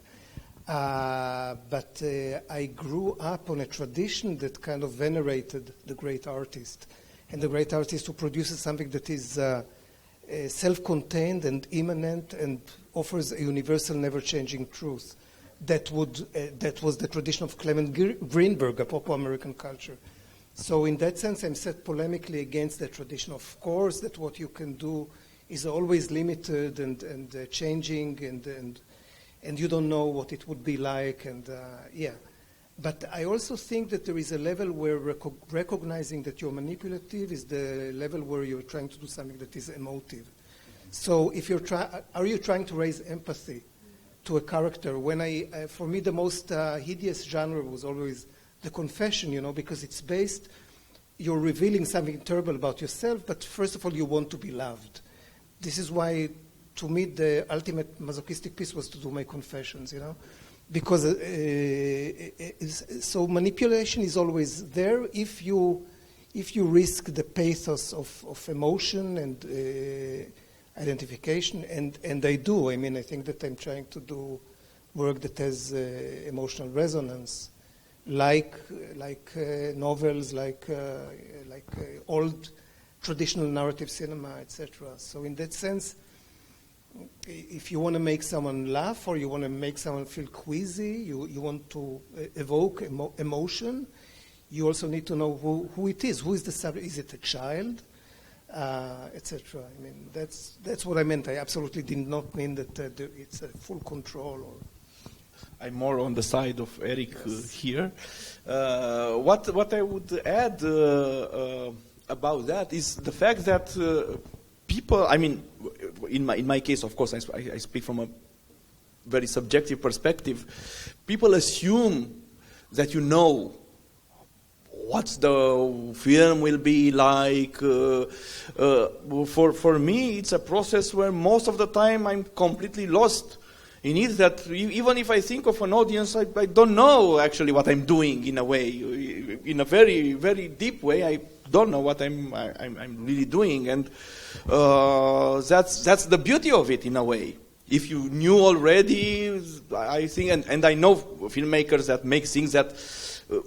but I grew up on a tradition that kind of venerated the great artist, and the great artist who produces something that is self-contained and immanent and offers a universal, never-changing truth. That was the tradition of Clement Greenberg, apropos American culture. So in that sense, I'm set polemically against that tradition. Of course, that what you can do is always limited and changing, and you don't know what it would be like, and yeah. But I also think that there is a level where recognizing that you're manipulative is the level where you're trying to do something that is emotive. So if are you trying to raise empathy to a character? For me, the most hideous genre was always the confession, because it's based, you're revealing something terrible about yourself, but first of all, you want to be loved. This is why, to me, the ultimate masochistic piece was to do my confessions, because so manipulation is always there if you risk the pathos of emotion and identification, and I do. I mean, I think that I'm trying to do work that has emotional resonance, like novels, like old traditional narrative cinema, etc. So in that sense, if you want to make someone laugh or you want to make someone feel queasy, you want to evoke emotion, you also need to know who it is. Who is the subject? Is it a child? Etc. I mean, that's what I meant. I absolutely did not mean that it's a full control. I'm more on the side of Eric here. What I would add about that is the fact that people, I mean, in my case, of course, I speak from a very subjective perspective. People assume that you know what the film will be like. For me, it's a process where most of the time I'm completely lost in it, that even if I think of an audience, I don't know actually what I'm doing in a way. In a very, very deep way, I don't know what I'm really doing. And that's the beauty of it in a way. If you knew already, I think, and I know filmmakers that make things that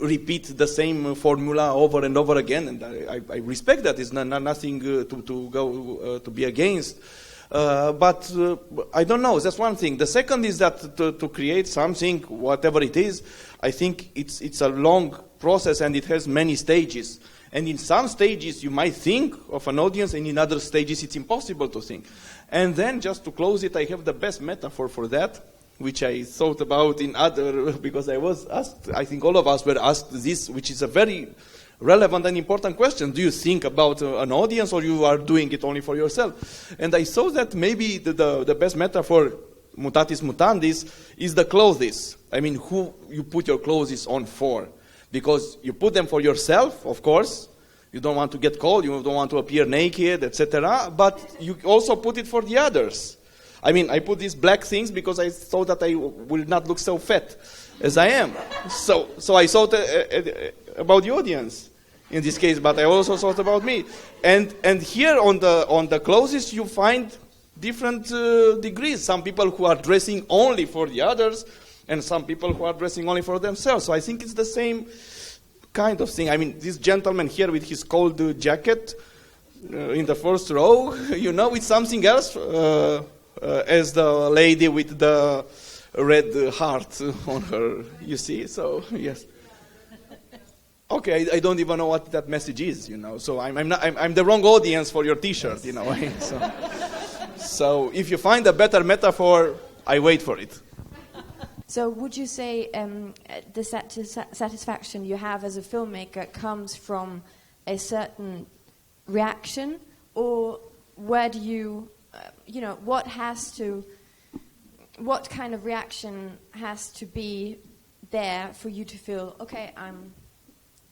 repeat the same formula over and over again, and I respect that. It's nothing to be against. But I don't know. That's one thing. The second is that to create something, whatever it is, I think it's a long process and it has many stages. And in some stages you might think of an audience, and in other stages it's impossible to think. And then just to close it, I have the best metaphor for that, which I thought about in other, because I was asked, I think all of us were asked this, which is a very relevant and important question. Do you think about an audience, or you are doing it only for yourself? And I saw that maybe the best metaphor, mutatis mutandis, is the clothes. I mean, who you put your clothes on for. Because you put them for yourself, of course. You don't want to get cold, you don't want to appear naked, etc. But you also put it for the others. I mean, I put these black things because I thought that I will not look so fat as I am. So I thought about the audience in this case, but I also thought about me. And here on the clothes you find different degrees. Some people who are dressing only for the others, and some people who are dressing only for themselves. So I think it's the same kind of thing. I mean, this gentleman here with his cold jacket in the first row, you know, it's something else as the lady with the red heart on her, you see? So, yes. Okay, I don't even know what that message is, you know. So I'm the wrong audience for your T-shirt, you know. So if you find a better metaphor, I wait for it. So would you say the satisfaction you have as a filmmaker comes from a certain reaction, or where do you, what kind of reaction has to be there for you to feel, okay,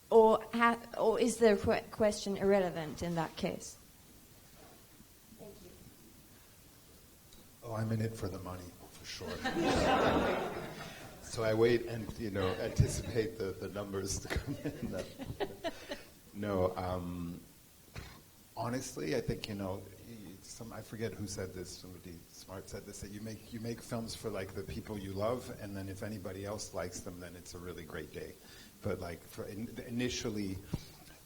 or is the question irrelevant in that case? Thank you. Oh, I'm in it for the money, for sure. So I wait and, anticipate the numbers to come in. No, honestly, I think, I forget who said this, somebody smart said this, that you make films for, like, the people you love, and then if anybody else likes them, then it's a really great day. But, like, initially,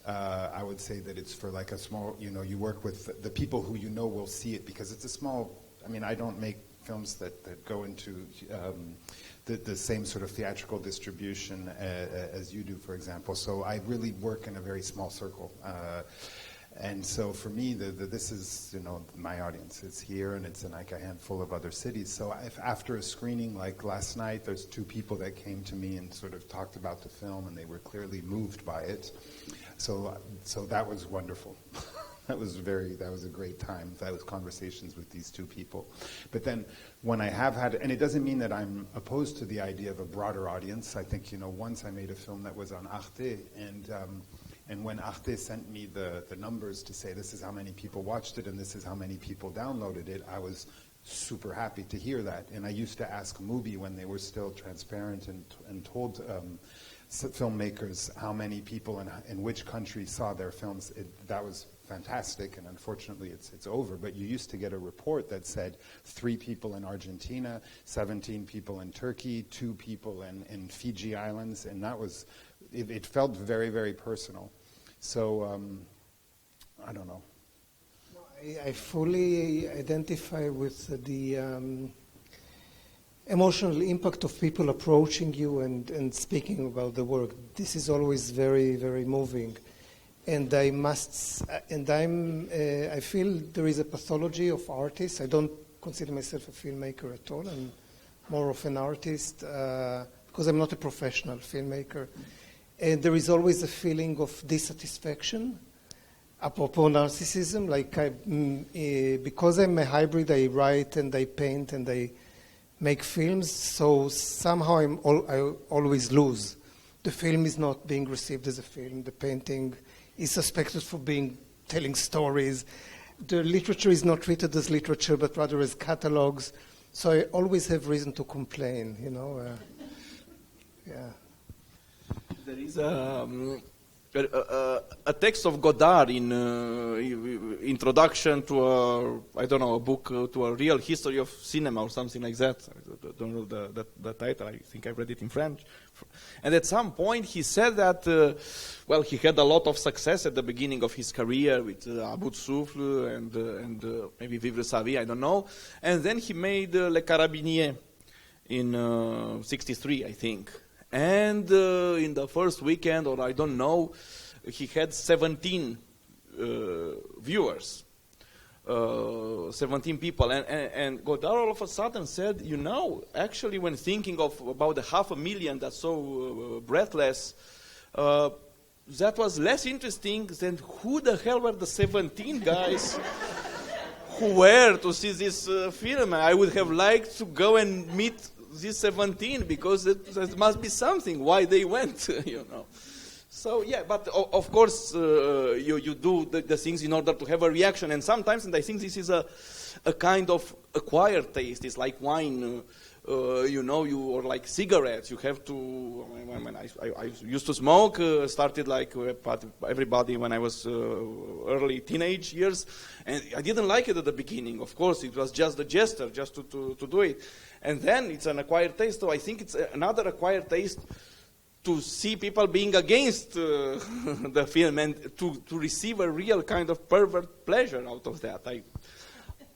I would say that it's for, like, a small, you work with the people who will see it, because it's a small, I don't make films that go into the same sort of theatrical distribution as you do, for example. So I really work in a very small circle. And so for me, this is, my audience. It's here, and it's in like a handful of other cities. So if after a screening like last night, there's 2 people that came to me and sort of talked about the film, and they were clearly moved by it. So that was wonderful. That was a great time. That was conversations with these 2 people. But then when I have had, and it doesn't mean that I'm opposed to the idea of a broader audience. I think, once I made a film that was on Arte, and when Arte sent me the numbers to say this is how many people watched it and this is how many people downloaded it, I was super happy to hear that. And I used to ask Mubi when they were still transparent and told filmmakers how many people in which country saw their films. That was fantastic, and unfortunately it's over. But you used to get a report that said 3 people in Argentina, 17 people in Turkey, 2 people in Fiji Islands, and that was, it felt very, very personal. So, I don't know. I fully identify with the emotional impact of people approaching you and speaking about the work. This is always very, very moving. And I feel there is a pathology of artists. I don't consider myself a filmmaker at all. I'm more of an artist because I'm not a professional filmmaker. And there is always a feeling of dissatisfaction. Apropos narcissism, because I'm a hybrid, I write and I paint and I make films, so somehow I always lose. The film is not being received as a film. The painting is suspected for telling stories. The literature is not treated as literature, but rather as catalogs. So I always have reason to complain, Yeah. There is a text of Godard in introduction to a book to a real history of cinema or something like that. I don't know the title. I think I read it in French. And at some point he said that, he had a lot of success at the beginning of his career with À bout de souffle and maybe Vivre sa vie, I don't know. And then he made Les Carabiniers in 63, I think. And in the first weekend, or I don't know, he had 17 viewers, 17 people. And Godard all of a sudden said, actually when thinking about the 500,000 that's so breathless, that was less interesting than who the hell were the 17 guys who were to see this film. I would have liked to go and meet these 17 because there must be something why they went, So but of course you do the things in order to have a reaction, and sometimes, and I think this is a kind of acquired taste. It's like wine, or like cigarettes. You have to. When I used to smoke, started like everybody when I was early teenage years, and I didn't like it at the beginning. Of course, it was just a gesture, just to do it. And then it's an acquired taste, so I think it's another acquired taste to see people being against the film and to receive a real kind of pervert pleasure out of that.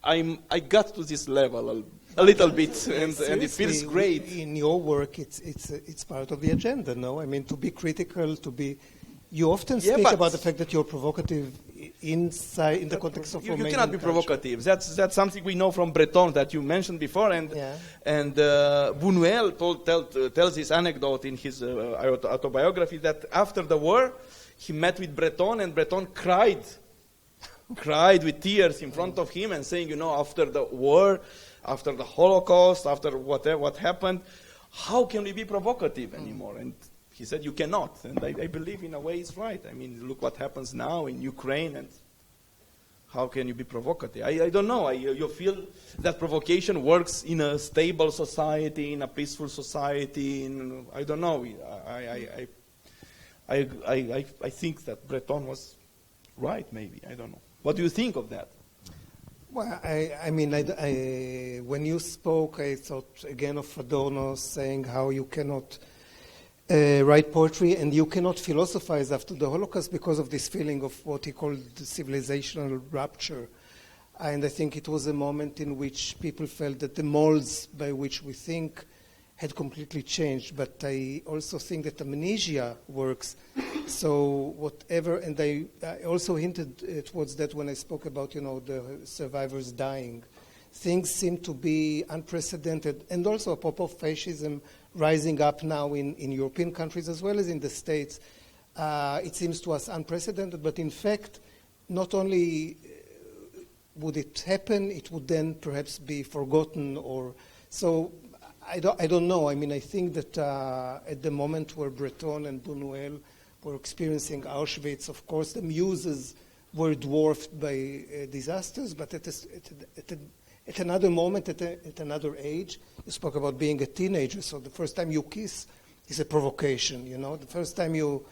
I got to this level a little bit, and it feels great. In your work, it's part of the agenda, no? I mean, to be critical, to be. You often speak about the fact that you're provocative in the context of Romanian You cannot be culture. provocative. That's something we know from Breton that you mentioned before, and Buñuel tells this anecdote in his autobiography that after the war he met with Breton, and Breton cried with tears in front of him and saying, after the war, after the Holocaust, after what happened, how can we be provocative anymore? And he said, you cannot. And I believe in a way he's right. I mean, look what happens now in Ukraine, and how can you be provocative? I don't know. You feel that provocation works in a stable society, in a peaceful society. I don't know. I think that Breton was right, maybe. I don't know. What do you think of that? Well, when you spoke, I thought again of Adorno saying how you cannot write poetry and you cannot philosophize after the Holocaust because of this feeling of what he called the civilizational rupture. And I think it was a moment in which people felt that the molds by which we think had completely changed. But I also think that amnesia works. So whatever, and I also hinted towards that when I spoke about, the survivors dying. Things seem to be unprecedented, and also apropos fascism rising up now in European countries as well as in the States. It seems to us unprecedented, but in fact, not only would it happen, it would then perhaps be forgotten. So I don't know. I mean, I think that at the moment where Breton and Buñuel were experiencing Auschwitz, of course, the muses were dwarfed by disasters, but at another moment, at another age, you spoke about being a teenager. So the first time you kiss is a provocation. The first time you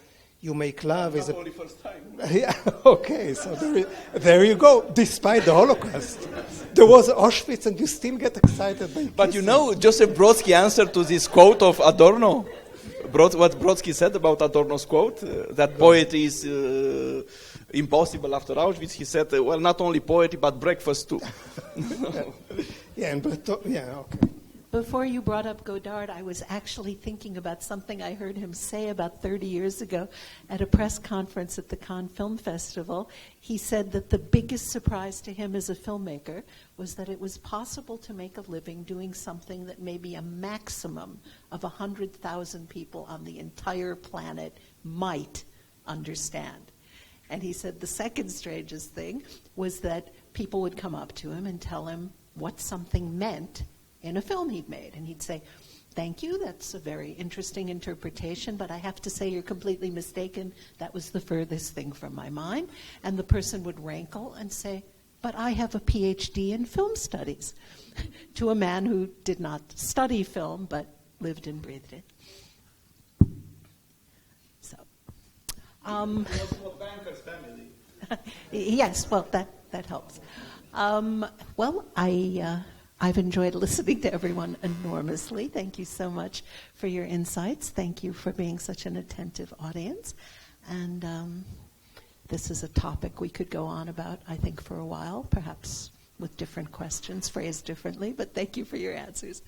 make love is only first time. Yeah. Okay. So there you go. Despite the Holocaust, there was Auschwitz, and you still get excited by But kissing. Joseph Brodsky answered to this quote of Adorno. What Brodsky said about Adorno's quote, that poetry is impossible after Auschwitz, he said, not only poetry, but breakfast too. Okay. Before you brought up Godard, I was actually thinking about something I heard him say about 30 years ago at a press conference at the Cannes Film Festival. He said that the biggest surprise to him as a filmmaker was that it was possible to make a living doing something that maybe a maximum of 100,000 people on the entire planet might understand. And he said the second strangest thing was that people would come up to him and tell him what something meant in a film he'd made. And he'd say, thank you, that's a very interesting interpretation, but I have to say you're completely mistaken. That was the furthest thing from my mind. And the person would rankle and say, but I have a PhD in film studies, to a man who did not study film, but lived and breathed it. So He was from a banker's family. Yes, well, that helps. Well, I've enjoyed listening to everyone enormously. Thank you so much for your insights. Thank you for being such an attentive audience. And this is a topic we could go on about, I think, for a while, perhaps with different questions phrased differently. But thank you for your answers.